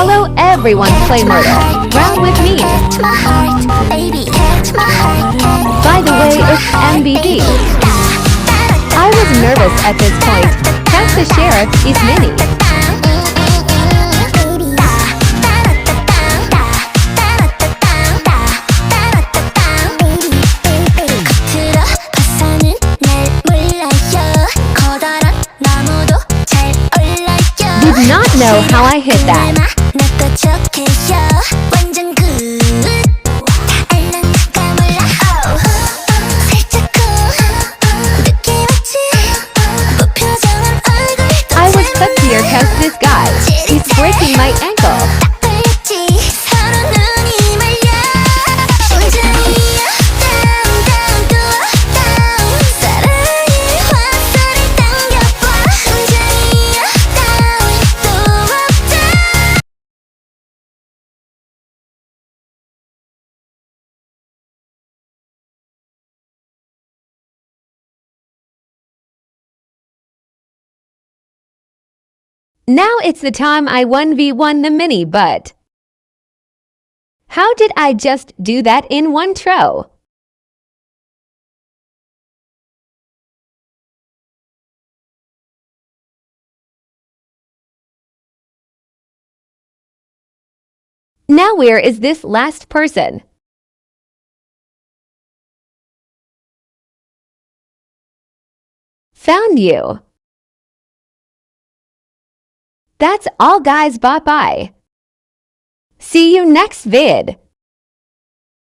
Hello everyone, play murder. Round with me. By the way, it's MVP. I was nervous at this point. Count the sheriff is Minnie. Did not know how I hit that. I was clumsier cause this guy, he's breaking my ankle. Now it's the time I 1v1 the Minnie, but how did I just do that in one throw? Now where is this last person? Found you. That's all guys, bye bye. See you next vid.